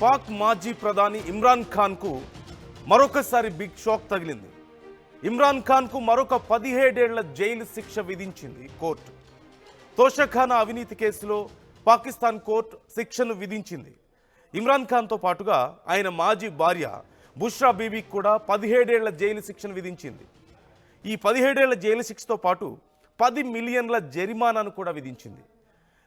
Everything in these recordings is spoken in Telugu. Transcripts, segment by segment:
పాక్ మాజీ ప్రధాని ఇమ్రాన్ ఖాన్కు మరొకసారి బిగ్ షాక్ తగిలింది. ఇమ్రాన్ ఖాన్కు మరొక 17 ఏళ్ల జైలు శిక్ష విధించింది కోర్టు. తోషఖానా అవినీతి కేసులో పాకిస్తాన్ కోర్టు శిక్షను విధించింది. ఇమ్రాన్ ఖాన్తో పాటుగా ఆయన మాజీ భార్య బుష్రా బీబీకి కూడా 17 ఏళ్ల జైలు శిక్షను విధించింది. ఈ 17 ఏళ్ల జైలు శిక్షతో పాటు 10 మిలియన్ల జరిమానాను కూడా విధించింది.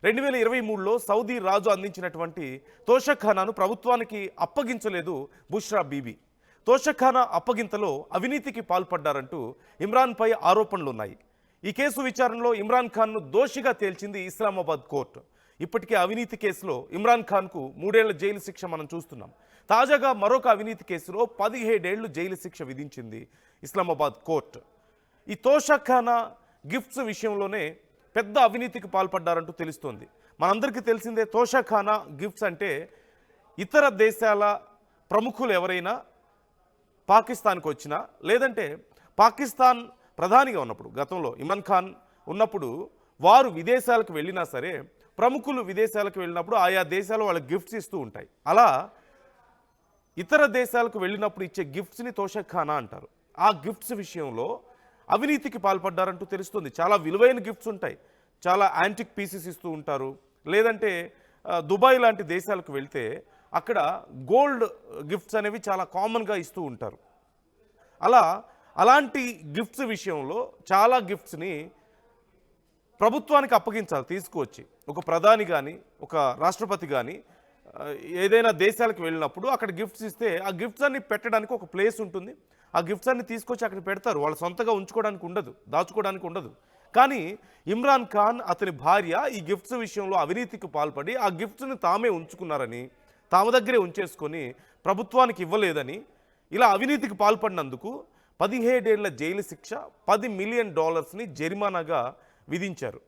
2023లో సౌదీ రాజు అందించినటువంటి తోషఖానాను ప్రభుత్వానికి అప్పగించలేదు బుష్రా బీబీ. తోషఖానా అప్పగింతలో అవినీతికి పాల్పడ్డారంటూ ఇమ్రాన్పై ఆరోపణలున్నాయి. ఈ కేసు విచారణలో ఇమ్రాన్ ఖాన్ను దోషిగా తేల్చింది ఇస్లామాబాద్ కోర్టు. ఇప్పటికే అవినీతి కేసులో ఇమ్రాన్ ఖాన్కు 3 ఏళ్ల జైలు శిక్ష మనం చూస్తున్నాం. తాజాగా మరొక అవినీతి కేసులో 17 ఏళ్లు జైలు శిక్ష విధించింది ఇస్లామాబాద్ కోర్టు. ఈ తోషఖానా గిఫ్ట్స్ విషయంలోనే పెద్ద అవినీతికి పాల్పడ్డారంటూ తెలుస్తోంది. మనందరికీ తెలిసిందే, తోషఖానా గిఫ్ట్స్ అంటే ఇతర దేశాల ప్రముఖులు ఎవరైనా పాకిస్తాన్కి వచ్చినా, లేదంటే పాకిస్తాన్ ప్రధానిగా ఉన్నప్పుడు, గతంలో ఇమ్రాన్ ఖాన్ ఉన్నప్పుడు వారు విదేశాలకు వెళ్ళినా సరే, ప్రముఖులు విదేశాలకు వెళ్ళినప్పుడు ఆయా దేశాలు వాళ్ళకి గిఫ్ట్స్ ఇస్తూ ఉంటాయి. అలా ఇతర దేశాలకు వెళ్ళినప్పుడు ఇచ్చే గిఫ్ట్స్ని తోషఖానా అంటారు. ఆ గిఫ్ట్స్ విషయంలో అవినీతికి పాల్పడ్డారంటూ తెలుస్తుంది. చాలా విలువైన గిఫ్ట్స్ ఉంటాయి, చాలా యాంటిక్ పీసెస్ ఇస్తూ ఉంటారు. లేదంటే దుబాయ్ లాంటి దేశాలకు వెళ్తే అక్కడ గోల్డ్ గిఫ్ట్స్ అనేవి చాలా కామన్గా ఇస్తూ ఉంటారు. అలాంటి గిఫ్ట్స్ విషయంలో చాలా గిఫ్ట్స్ని ప్రభుత్వానికి అప్పగించాలి తీసుకువచ్చి. ఒక ప్రధాని కానీ, ఒక రాష్ట్రపతి కానీ ఏదైనా దేశాలకు వెళ్ళినప్పుడు అక్కడ గిఫ్ట్స్ ఇస్తే ఆ గిఫ్ట్స్ అన్ని పెట్టడానికి ఒక ప్లేస్ ఉంటుంది. ఆ గిఫ్ట్స్ అన్ని తీసుకొచ్చి అక్కడ పెడతారు. వాళ్ళు సొంతగా ఉంచుకోవడానికి ఉండదు, దాచుకోవడానికి ఉండదు. కానీ ఇమ్రాన్ ఖాన్, అతని భార్య ఈ గిఫ్ట్స్ విషయంలో అవినీతికి పాల్పడి ఆ గిఫ్ట్స్ని తామే ఉంచుకున్నారని, తామ దగ్గరే ఉంచేసుకొని ప్రభుత్వానికి ఇవ్వలేదని, ఇలా అవినీతికి పాల్పడినందుకు 17 ఏళ్ల జైలు శిక్ష, $10 మిలియన్ జరిమానాగా విధించారు.